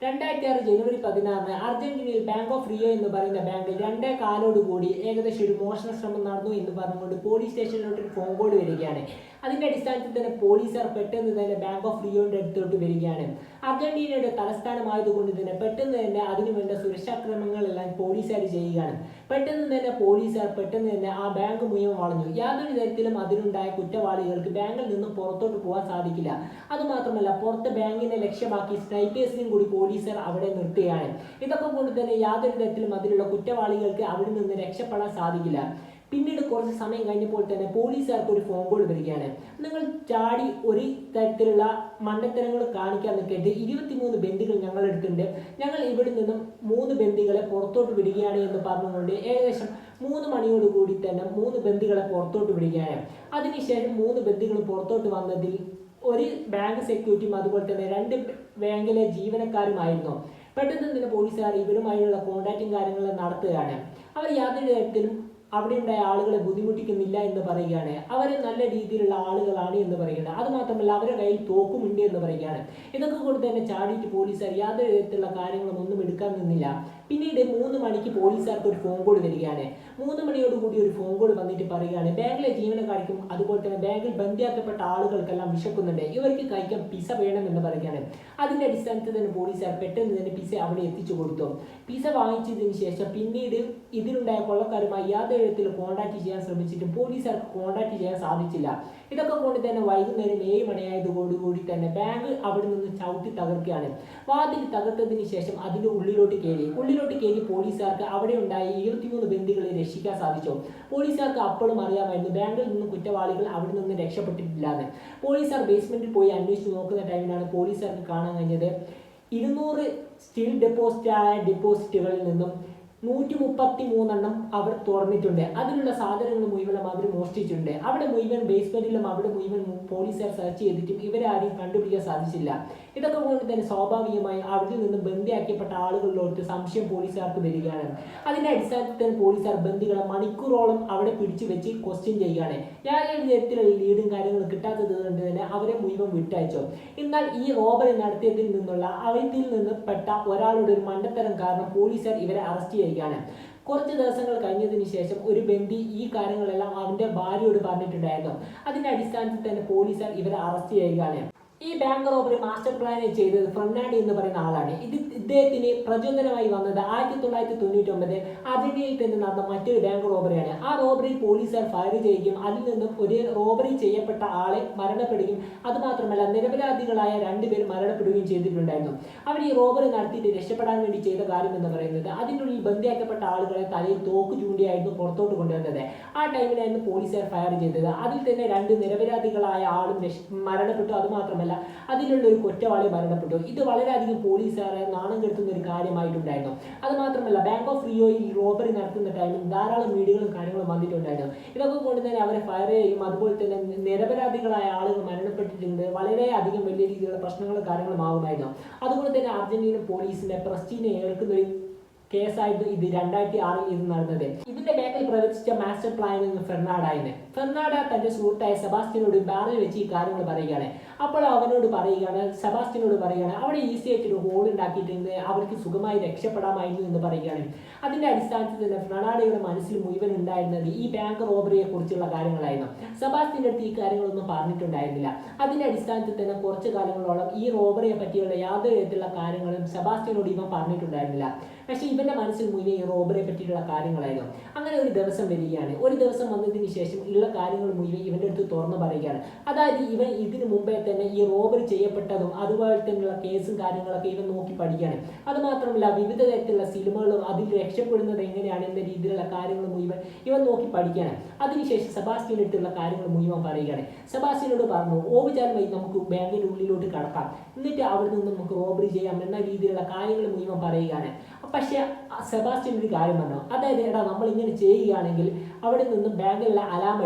2006 ജനുവരി 16 അർജന്റീനയിൽ bank of Rio എന്ന് പറയുന്ന ബാങ്കിൽ 2:15 ഏകദേശം ഒരു മോഷണ ശ്രമം നടന്നു എന്ന് പറഞ്ഞുകൊണ്ട് പോലീസ് സ്റ്റേഷനിലോട്ട് ഒരു ഫോൺ കോൾ വരികയാണ്. അതിന്റെ അടിസ്ഥാനത്തിൽ തന്നെ പോലീസുകാർ പെട്ടെന്ന് തന്നെ ബാങ്ക് ഓഫ് റിയോന്റെ അടുത്തോട്ട് വരികയാണ്. അർജന്റീനയുടെ തലസ്ഥാനമായതുകൊണ്ട് തന്നെ പെട്ടെന്ന് തന്നെ അതിനുവേണ്ട സുരക്ഷാക്രമങ്ങളെല്ലാം പോലീസുകാർ ചെയ്യുകയാണ്. പെട്ടെന്ന് തന്നെ ആ ബാങ്ക് മുഴുവൻ വളഞ്ഞു. യാതൊരു തരത്തിലും അതിലുണ്ടായ കുറ്റവാളികൾക്ക് ബാങ്കിൽ നിന്നും പുറത്തോട്ട് പോകാൻ സാധിക്കില്ല. അതുമാത്രമല്ല, പുറത്ത് ബാങ്കിനെ ലക്ഷ്യമാക്കി സ്നൈപ്പേഴ്സിനും കൂടി പോലീസുകാർ അവിടെ നിർത്തുകയാണ്. ഇതൊക്കെ കൊണ്ട് തന്നെ യാതൊരു തരത്തിലും അതിലുള്ള കുറ്റവാളികൾക്ക് അവിടെ നിന്ന് രക്ഷപ്പെടാൻ സാധിക്കില്ല. പിന്നീട് കുറച്ച് സമയം കഴിഞ്ഞപ്പോൾ തന്നെ പോലീസുകാർക്ക് ഒരു ഫോൺ കോൾ വരികയാണ്. നിങ്ങൾ ചാടി ഒരു തരത്തിലുള്ള മണ്ടത്തരങ്ങൾ കാണിക്കാൻ നിൽക്കേണ്ടത് 23 ബന്ദികൾ ഞങ്ങൾ എടുക്കുന്നുണ്ട്. ഞങ്ങൾ ഇവിടെ നിന്നും 3 ബന്ദികളെ പുറത്തോട്ട് വിടുകയാണ് എന്ന് പറഞ്ഞുകൊണ്ട് ഏകദേശം 3 മണിയോടുകൂടി തന്നെ 3 ബന്ദികളെ പുറത്തോട്ട് വിടുകയാണ്. അതിനുശേഷം 3 ബന്ദികൾ പുറത്തോട്ട് വന്നതിൽ ഒരു ബാങ്ക് സെക്യൂരിറ്റിയും അതുപോലെ തന്നെ 2 ബാങ്കിലെ ജീവനക്കാരുമായിരുന്നു. പെട്ടെന്ന് തന്നെ പോലീസുകാർ ഇവരുമായുള്ള കോൺടാക്റ്റും കാര്യങ്ങളും നടത്തുകയാണ്. അവർ യാതൊരു തരത്തിലും അവിടെ ഉണ്ടായ ആളുകളെ ബുദ്ധിമുട്ടിക്കുന്നില്ല എന്ന് പറയുകയാണ്. അവർ നല്ല രീതിയിലുള്ള ആളുകളാണ് എന്ന് പറയുകയാണ്. അതുമാത്രമല്ല, അവരുടെ കയ്യിൽ തോക്കുമുണ്ട് എന്ന് പറയുകയാണ്. ഇതൊക്കെ കൊണ്ട് തന്നെ ചാടിയിട്ട് പോലീസുകാർ യാതൊരു തരത്തിലുള്ള കാര്യങ്ങളും ഒന്നും എടുക്കാൻ നിന്നില്ല. പിന്നീട് 3 മണിക്ക് പോലീസുകാർക്ക് ഒരു ഫോൺ കോൾ വരികയാണ്. 3 മണിയോടുകൂടി ഒരു ഫോൺ കോൾ വന്നിട്ട് പറയുകയാണ്, ബാങ്കിലെ ജീവനക്കാർക്കും അതുപോലെ തന്നെ ബാങ്കിൽ ബന്ധിയാക്കപ്പെട്ട ആളുകൾക്കെല്ലാം വിശക്കുന്നുണ്ട്, ഇവർക്ക് കഴിക്കാൻ പിസ വേണം എന്ന് പറയുകയാണ്. അതിന്റെ അടിസ്ഥാനത്തിൽ തന്നെ പോലീസുകാർ പെട്ടെന്ന് തന്നെ പിസ അവിടെ എത്തിച്ചു കൊടുത്തു. പിസ വാങ്ങിച്ചതിന് ശേഷം പിന്നീട് ഇതിലുണ്ടായ കൊള്ളക്കാരുമായി യാതൊരു തരത്തിൽ കോൺടാക്ട് ചെയ്യാൻ ശ്രമിച്ചിട്ടും പോലീസുകാർക്ക് കോൺടാക്ട് ചെയ്യാൻ സാധിച്ചില്ല. ഇതൊക്കെ കൊണ്ട് തന്നെ വൈകുന്നേരം 7 മണിയായതോടുകൂടി തന്നെ ബാങ്ക് അവിടെ നിന്ന് ചവിട്ടി തകർക്കുകയാണ്. വാതിൽ തകർത്തതിന് ശേഷം അതിന്റെ ഉള്ളിലോട്ട് കയറി പോലീസുകാർക്ക് അവിടെ ഉണ്ടായ 23 ബന്ദികളെ രക്ഷിക്കാൻ സാധിച്ചു. പോലീസുകാർക്ക് അപ്പോഴും അറിയാമായിരുന്നു ബാങ്കിൽ നിന്ന് കുറ്റവാളികൾ അവിടെ നിന്ന് രക്ഷപ്പെട്ടിട്ടില്ലാന്ന്. പോലീസുകാർ ബേസ്മെന്റിൽ പോയി അന്വേഷിച്ച് നോക്കുന്ന ടൈമിലാണ് പോലീസുകാർക്ക് കാണാൻ കഴിഞ്ഞത് 200 സ്റ്റീൽ ഡെപ്പോസിറ്റുകളിൽ നിന്നും 133 അവർ തുറന്നിട്ടുണ്ട്. അതിലുള്ള സാധനങ്ങൾ മുഴുവനും അവർ മോഷ്ടിച്ചിട്ടുണ്ട്. അവിടെ മുഴുവൻ ബേസ്മെന്റിലും അവിടെ മുഴുവൻ പോലീസുകാർ സെർച്ച് ചെയ്തിട്ടും ഇവരാരും കണ്ടുപിടിക്കാൻ സാധിച്ചില്ല. ഇതൊക്കെ കൊണ്ട് തന്നെ സ്വാഭാവികമായി അവിടെ നിന്ന് ബന്ദിയാക്കപ്പെട്ട ആളുകളിലോട്ട് സംശയം പോലീസുകാർക്ക് വരികയാണ്. അതിന്റെ അടിസ്ഥാനത്തിൽ തന്നെ പോലീസുകാർ ബന്ദികളെ മണിക്കൂറോളം അവിടെ പിടിച്ചു വെച്ച് ക്വസ്റ്റ്യൻ ചെയ്യുകയാണ്. യാതൊരു തരത്തിലുള്ള ലീഡും കാര്യങ്ങളും കിട്ടാത്തത് കൊണ്ട് തന്നെ അവരെ മുഴുവൻ വിട്ടയച്ചു. എന്നാൽ ഈ റോബറി നടത്തിയതിൽ നിന്നുള്ള അവരിൽ നിന്ന് പെട്ട ഒരാളുടെ ഒരു മണ്ടത്തരം കാരണം പോലീസുകാർ ഇവരെ അറസ്റ്റ് ചെയ്യുകയാണ്. കുറച്ച് ദിവസങ്ങൾ കഴിഞ്ഞതിന് ശേഷം ഒരു ബന്ദി ഈ കാര്യങ്ങളെല്ലാം അവന്റെ ഭാര്യയോട് പറഞ്ഞിട്ടുണ്ടായിരുന്നു. അതിന്റെ അടിസ്ഥാനത്തിൽ തന്നെ പോലീസുകാർ ഇവരെ അറസ്റ്റ് ചെയ്യുകയാണ്. ഈ ബാങ്ക് റോബറി മാസ്റ്റർ പ്ലാൻ ചെയ്തത് ഫെർണാണ്ടോ എന്ന് പറയുന്ന ആളാണ്. ഇദ്ദേഹത്തിന് പ്രചോദനമായി വന്നത് 1999 അർജന്റീനയിൽ തന്നെ നടന്ന മറ്റൊരു ബാങ്ക് റോബറിയാണ്. ആ റോബറിയിൽ പോലീസുകാർ ഫയർ ചെയ്യുകയും അതിൽ നിന്നും ഒരു റോബറി ചെയ്യപ്പെട്ട ആളെ മരണപ്പെടുകയും അതുമാത്രമല്ല നിരപരാധികളായ 2 പേർ മരണപ്പെടുകയും ചെയ്തിട്ടുണ്ടായിരുന്നു. അവർ ഈ റോബറി നടത്തിയിട്ട് രക്ഷപ്പെടാൻ വേണ്ടി ചെയ്ത കാര്യം എന്ന് പറയുന്നത് അതിനുള്ളിൽ ബന്ധിയാക്കപ്പെട്ട ആളുകളെ തലയിൽ തോക്ക് ചൂണ്ടിയായിരുന്നു പുറത്തോട്ട് കൊണ്ടുവന്നത്. ആ ടൈമിലായിരുന്നു പോലീസുകാർ ഫയർ ചെയ്തത്. അതിൽ തന്നെ 2 നിരപരാധികളായ ആളും മരണപ്പെട്ടു. അതുമാത്രമല്ല അതിലുള്ള ഒരു കുറ്റവാളി മരണപ്പെട്ടു. ഇത് വളരെയധികം പോലീസുകാരെ നാണം കെടുത്തുന്ന ഒരു കാര്യമായിട്ടുണ്ടായിരുന്നു. അതുമാത്രമല്ല, ബാങ്ക് ഓഫ് റിയോയിൽ റോബറി നടത്തുന്ന ടൈമിൽ ധാരാളം വീഡിയോകളും കാര്യങ്ങളും വന്നിട്ടുണ്ടായിരുന്നു. ഇതൊക്കെ കൊണ്ട് തന്നെ അവരെ ഫയർ ചെയ്യും. അതുപോലെ തന്നെ നിരപരാധികളായ ആളുകൾ മരണപ്പെട്ടിട്ടുണ്ട്. വളരെയധികം വലിയ രീതിയിലുള്ള പ്രശ്നങ്ങളും കാര്യങ്ങളും ആകുമായിരുന്നു. അതുകൊണ്ട് തന്നെ അർജന്റീന പോലീസിന്റെ പ്രസ്റ്റീജിനെ ഏൽക്കുന്ന ഒരു കേസായിരുന്നു ഇത്. 2006 ഇത് നടന്നത്. ഇതിന്റെ ബാക്കിൽ പ്രവർത്തിച്ച മാസ്റ്റർ പ്ലാൻ ഫെർണാണ്ടോ തന്റെ സുഹൃത്തായ സെബാസ്റ്റ്യനോട് ബാറിൽ വെച്ച് ഈ കാര്യങ്ങൾ പറയുകയാണ്. അപ്പോൾ സെബാസ്റ്റ്യനോട് പറയുകയാണ് അവിടെ ഈസി ആയിട്ട് ഒരു ഹോൾ ഉണ്ടാക്കിയിട്ടുണ്ട്, അവർക്ക് സുഖമായി രക്ഷപ്പെടാമായിരുന്നു എന്ന് പറയുകയാണ്. അതിന്റെ അടിസ്ഥാനത്തിൽ തന്നെ ഫെർണാണ്ടോയുടെ മനസ്സിൽ മുഴുവൻ ഉണ്ടായിരുന്നത് ഈ ബാങ്ക് റോബറിയെ കുറിച്ചുള്ള കാര്യങ്ങളായിരുന്നു. സെബാസ്റ്റ്യന്റെ അടുത്ത് ഈ കാര്യങ്ങളൊന്നും പറഞ്ഞിട്ടുണ്ടായിരുന്നില്ല. അതിന്റെ അടിസ്ഥാനത്തിൽ തന്നെ കുറച്ചു കാലങ്ങളോളം ഈ റോബറിയെ പറ്റിയുള്ള യാതൊരു തരത്തിലുള്ള കാര്യങ്ങളും സെബാസ്റ്റ്യനോട് ഇവൻ പറഞ്ഞിട്ടുണ്ടായിരുന്നില്ല. പക്ഷേ ഇവന്റെ മനസ്സിൽ മുന്നേ ഈ റോബറിയെ പറ്റിയിട്ടുള്ള കാര്യങ്ങളായിരുന്നു. അങ്ങനെ ഒരു ദിവസം വരികയാണ്. ഒരു ദിവസം വന്നതിന് ശേഷം ഉള്ള കാര്യങ്ങൾ മുഴുവൻ ഇവന്റെ അടുത്ത് തുറന്നു പറയുകയാണ്. അതായത് ഇവൻ ഇതിനു മുമ്പേ തന്നെ ഈ റോബറി ചെയ്യപ്പെട്ടതും അതുപോലെ തന്നെയുള്ള കേസും കാര്യങ്ങളൊക്കെ ഇവൻ നോക്കി പഠിക്കുകയാണ്. അതുമാത്രമല്ല, വിവിധ തരത്തിലുള്ള സിനിമകളും അതിൽ രക്ഷപ്പെടുന്നത് എങ്ങനെയാണ് എന്ന രീതിയിലുള്ള കാര്യങ്ങൾ മുഴുവൻ ഇവൻ നോക്കി പഠിക്കുകയാണ്. അതിനുശേഷം സെബാസ്റ്റ്യൻ്റെ അടുത്തുള്ള കാര്യങ്ങൾ മുഴുവൻ പറയുകയാണ്. സെബാസ്റ്റ്യനോട് പറഞ്ഞു, ഓവുചാലുമായി നമുക്ക് ബാങ്കിന്റെ ഉള്ളിലോട്ട് കടക്കാം, എന്നിട്ട് അവിടെ നിന്ന് നമുക്ക് റോബറി ചെയ്യാം എന്ന രീതിയിലുള്ള കാര്യങ്ങൾ മുഴുവൻ പറയുകയാണ്. പക്ഷെ സെബാസ്റ്റ്യൻ ഒരു കാര്യം പറഞ്ഞു, അതായത് നമ്മൾ ഇങ്ങനെ ചെയ്യുകയാണെങ്കിൽ അവിടെ നിന്നും ബാങ്കിലുള്ള അലാം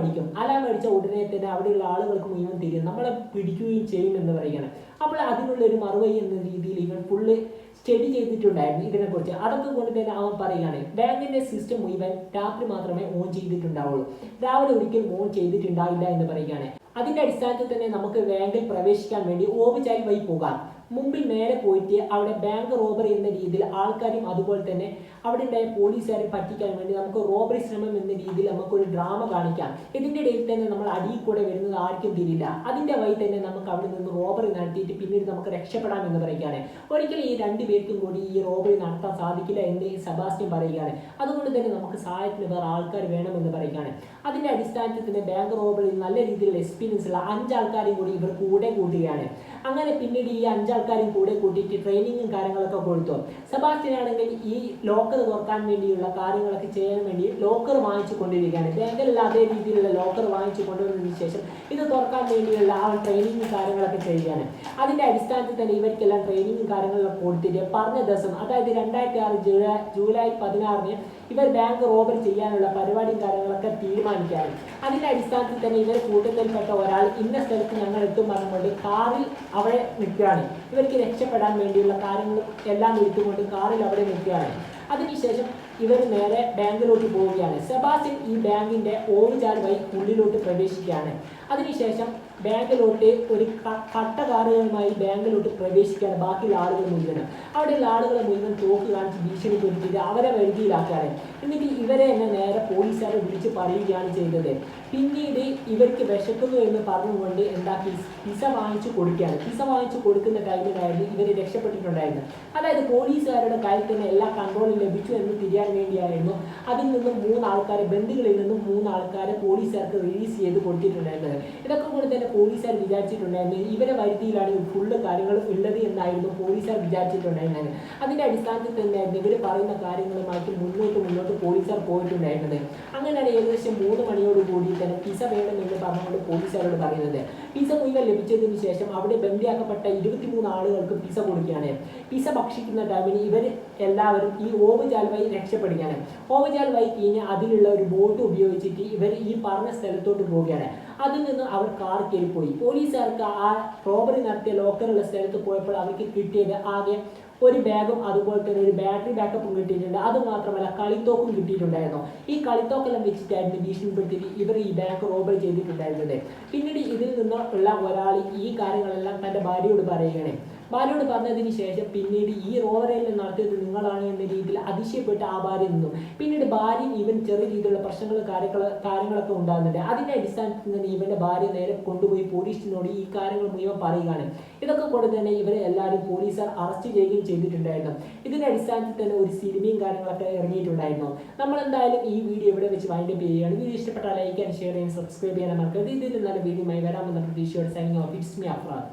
അടിച്ച ഉടനെ തന്നെ അവിടെയുള്ള ആളുകൾക്ക് മുഴുവൻ തിരിയും, നമ്മളെ പിടിക്കുകയും ചെയ്യും എന്ന് പറയുകയാണ്. അപ്പോൾ അതിനുള്ള ഒരു മറുപടി എന്ന രീതിയിൽ ഇവൻ ഫുള്ള് സ്റ്റഡി ചെയ്തിട്ടുണ്ടായിരുന്നു ഇതിനെക്കുറിച്ച്. അതൊക്കെ കൊണ്ട് തന്നെ അവൻ പറയുകയാണ്, ബാങ്കിന്റെ സിസ്റ്റം മുഴുവൻ രാത്രി മാത്രമേ ഓൺ ചെയ്തിട്ടുണ്ടാവുള്ളൂ, രാവിലെ ഒരിക്കലും ഓൺ ചെയ്തിട്ടുണ്ടാവില്ല എന്ന് പറയുകയാണ്. അതിന്റെ അടിസ്ഥാനത്തിൽ തന്നെ നമുക്ക് ബാങ്കിൽ പ്രവേശിക്കാൻ വേണ്ടി ഓവുചാൽ വഴി പോകാം. മുമ്പിൽ നേരെ പോയിട്ട് അവിടെ ബാങ്ക് റോബറി എന്ന രീതിയിൽ ആൾക്കാരും അതുപോലെ തന്നെ അവിടെ ഉണ്ടായ പോലീസുകാരെ പറ്റിക്കാൻ വേണ്ടി നമുക്ക് റോബറി ശ്രമം എന്ന രീതിയിൽ നമുക്കൊരു ഡ്രാമ കാണിക്കാം. ഇതിന്റെ ഇടയിൽ തന്നെ നമ്മൾ അടിയിൽ കൂടെ വരുന്നത് ആർക്കും തിരിയില്ല. അതിന്റെ വഴി തന്നെ നമുക്ക് അവിടെ നിന്ന് റോബറി നടത്തിയിട്ട് പിന്നീട് നമുക്ക് രക്ഷപ്പെടാം എന്ന് പറയുകയാണ്. ഒരിക്കലും ഈ രണ്ടുപേർക്കും കൂടി ഈ റോബറി നടത്താൻ സാധിക്കില്ല എന്ന് സെബാസ്റ്റ്യൻ പറയുകയാണ്. അതുകൊണ്ട് തന്നെ നമുക്ക് സഹായത്തിന് വേറെ ആൾക്കാർ വേണമെന്ന് പറയുകയാണ്. അതിന്റെ അടിസ്ഥാനത്തിൽ തന്നെ ബാങ്ക് റോബറിയിൽ നല്ല രീതിയിലുള്ള എക്സ്പീരിയൻസ് ഉള്ള 5 ആൾക്കാരെയും കൂടി ഇവർ കൂടെ കൂട്ടുകയാണ്. അങ്ങനെ പിന്നീട് ഈ 5 ആൾക്കാരെയും കൂടെ കൂട്ടിയിട്ട് ട്രെയിനിങ്ങും കാര്യങ്ങളൊക്കെ കൊടുത്തു. സെബാസ്റ്റ്യൻ ആണെങ്കിൽ ഈ ലോക്കർ തുറക്കാൻ വേണ്ടിയുള്ള കാര്യങ്ങളൊക്കെ ചെയ്യാൻ വേണ്ടി ലോക്കർ വാങ്ങിച്ചു കൊണ്ടിരിക്കുകയാണ്. ബാങ്കിലുള്ള അതേ രീതിയിലുള്ള ലോക്കർ വാങ്ങിച്ചു കൊണ്ടുവന്നതിന് ശേഷം ഇത് തുറക്കാൻ വേണ്ടിയുള്ള ആ ട്രെയിനിങ്ങും കാര്യങ്ങളൊക്കെ ചെയ്യുകയാണ്. അതിന്റെ അടിസ്ഥാനത്തിൽ തന്നെ ഇവർക്കെല്ലാം ട്രെയിനിങ്ങും കാര്യങ്ങളൊക്കെ കൊടുത്തിട്ട് പറഞ്ഞ ദിവസം, അതായത് 2006 ജൂലൈ 16 ഇവർ ബാങ്ക് റോബറി ചെയ്യാനുള്ള പരിപാടിയും കാര്യങ്ങളൊക്കെ തീരുമാനിക്കുകയാണ്. അതിന്റെ അടിസ്ഥാനത്തിൽ തന്നെ ഇവർ കൂട്ടത്തിൽപ്പെട്ട ഒരാൾ ഇന്ന സ്ഥലത്ത് ഞങ്ങൾ എത്തും പറഞ്ഞുകൊണ്ട് കാറിൽ അവിടെ നിൽക്കുകയാണ്. ഇവർക്ക് രക്ഷപ്പെടാൻ വേണ്ടിയുള്ള കാര്യങ്ങൾ എല്ലാം എടുത്തുകൊണ്ട് കാറിൽ അവിടെ നിൽക്കുകയാണ്. അതിനുശേഷം ഇവർ നേരെ ബാങ്കിലോട്ട് പോവുകയാണ്. സെബാസ്റ്റ്യൻ ഈ ബാങ്കിന്റെ ഓവുചാൽ വഴി ഉള്ളിലോട്ട് പ്രവേശിക്കുകയാണ്. അതിനുശേഷം ബാങ്കിലോട്ട് ഒരു കട്ടകാറുകളുമായി ബാങ്കിലോട്ട് പ്രവേശിക്കുകയാണ്. ബാക്കിയുള്ള ആളുകൾ മുഴുവനും അവിടെയുള്ള ആളുകളെ മുഴുവൻ തോക്ക് കാണിച്ച് ഭീഷണിപ്പെടുത്തിയിട്ട് അവരെ വരുതിയിലാക്കുകയാണ്. എന്നിട്ട് ഇവരെ തന്നെ നേരെ പോലീസുകാരെ വിളിച്ച് പറയുകയാണ് ചെയ്തത്. പിന്നീട് ഇവർക്ക് വിശക്കുന്നു എന്ന് പറഞ്ഞുകൊണ്ട് എന്താക്കി പിസ വാങ്ങിച്ചു കൊടുക്കുകയാണ്. പിസ വാങ്ങിച്ചു കൊടുക്കുന്ന ടൈമിലായിരുന്നു ഇവർ രക്ഷപ്പെട്ടിട്ടുണ്ടായിരുന്നത്. അതായത് പോലീസുകാരുടെ കയ്യിൽ തന്നെ എല്ലാ കൺട്രോളും ലഭിച്ചു എന്ന് തിരിയാൻ വേണ്ടിയായിരുന്നു അതിൽ നിന്നും 3 ആൾക്കാരെ, ബന്ധുക്കളിൽ നിന്നും 3 ആൾക്കാരെ പോലീസുകാർക്ക് റിലീസ് ചെയ്ത് കൊടുത്തിട്ടുണ്ടായിരുന്നത്. ഇതൊക്കെ കൊണ്ട് തന്നെ പോലീസുകാർ വിചാരിച്ചിട്ടുണ്ടായിരുന്നത് ഇവരെ വരുത്തിയിലാണ് ഫുള്ള് കാര്യങ്ങൾ ഉള്ളത് എന്നായിരുന്നു പോലീസുകാർ വിചാരിച്ചിട്ടുണ്ടായിരുന്നത്. അതിന്റെ അടിസ്ഥാനത്തിൽ തന്നെയായിരുന്നു ഇവർ പറയുന്ന കാര്യങ്ങളുമായിട്ട് മുന്നോട്ട് പോലീസുകാർ പോയിട്ടുണ്ടായിരുന്നത്. അങ്ങനെയാണ് ഏകദേശം 3 മണിയോട് കൂടി തന്നെ പിസ വേണമെന്ന് പറഞ്ഞുകൊണ്ട് പോലീസുകാരോട് പറയുന്നത്. പിസ മുഴുവൻ ലഭിച്ചതിന് ശേഷം അവിടെ ബന്ദിയാക്കപ്പെട്ട 23 ആളുകൾക്ക് പിസ കൊടുക്കുകയാണ്. പിസ ഭക്ഷിക്കുന്ന ടൈമിന് ഇവർ എല്ലാവരും ഈ ഓവുചാൽ വഴി രക്ഷപ്പെടുകയാണ്. ഓവുചാൽ വഴി കഴിഞ്ഞ് അതിലുള്ള ഒരു ബോട്ട് ഉപയോഗിച്ചിട്ട് ഇവർ ഈ പറഞ്ഞ സ്ഥലത്തോട്ട് പോവുകയാണ്. അതിൽ നിന്ന് അവർ കാർ കയറിപ്പോയി. പോലീസുകാർക്ക് ആ റോബറി നടത്തിയ ലോക്കറുള്ള സ്ഥലത്ത് പോയപ്പോൾ അവർക്ക് കിട്ടിയത് ആകെ ഒരു ബാഗും അതുപോലെ തന്നെ ഒരു ബാറ്ററി ബാക്കപ്പും കിട്ടിയിട്ടുണ്ട്. അതുമാത്രമല്ല കളിത്തോക്കും കിട്ടിയിട്ടുണ്ടായിരുന്നു. ഈ കളിത്തോക്കെല്ലാം വെച്ചിട്ടായിരുന്നു ഭീഷണിപ്പെടുത്തിയിട്ട് ഇവർ ഈ ബാങ്ക് റോബറി ചെയ്തിട്ടുണ്ടായിരുന്നത്. പിന്നീട് ഇതിൽ നിന്നുള്ള ഒരാൾ ഈ കാര്യങ്ങളെല്ലാം തൻ്റെ ഭാര്യയോട് പറയുകയാണ്. ഭാര്യയോട് പറഞ്ഞതിന് ശേഷം പിന്നീട് ഈ റോബറിയിൽ നടത്തിയത് നിങ്ങളാണ് എന്ന രീതിയിൽ അതിശയപ്പെട്ട് ആ ഭാര്യ നിന്നു. പിന്നീട് ഭാര്യയും ഇവൻ ചെറിയ രീതിയിലുള്ള പ്രശ്നങ്ങളും കാര്യങ്ങളൊക്കെ ഉണ്ടാകുന്നുണ്ട്. അതിൻ്റെ അടിസ്ഥാനത്തിൽ തന്നെ ഇവൻ്റെ ഭാര്യ നേരെ കൊണ്ടുപോയി പോലീസിനോട് ഈ കാര്യങ്ങൾ മുഴുവൻ പറയുകയാണ്. ഇതൊക്കെ കൊണ്ട് തന്നെ ഇവരെ എല്ലാവരും പോലീസുകാർ അറസ്റ്റ് ചെയ്യുകയും ചെയ്തിട്ടുണ്ടായിരുന്നു. ഇതിൻ്റെ അടിസ്ഥാനത്തിൽ തന്നെ ഒരു സിനിമയും കാര്യങ്ങളൊക്കെ ഇറങ്ങിയിട്ടുണ്ടായിരുന്നു. നമ്മൾ എന്തായാലും ഈ വീഡിയോ ഇവിടെ വെച്ച് വൈൻഡപ്പ് ചെയ്യുകയാണ്. വീഡിയോ ഇഷ്ടപ്പെട്ടാൽ ലൈക്ക് ആൻഡ് ഷെയർ ചെയ്യാൻ സബ്സ്ക്രൈബ് ചെയ്യാൻ മറക്കരുത്. ഇതിൽ നല്ല വീഡിയോയുമായി വരാമെന്ന പ്രതീക്ഷയോടെ signing off. It's me Afrad.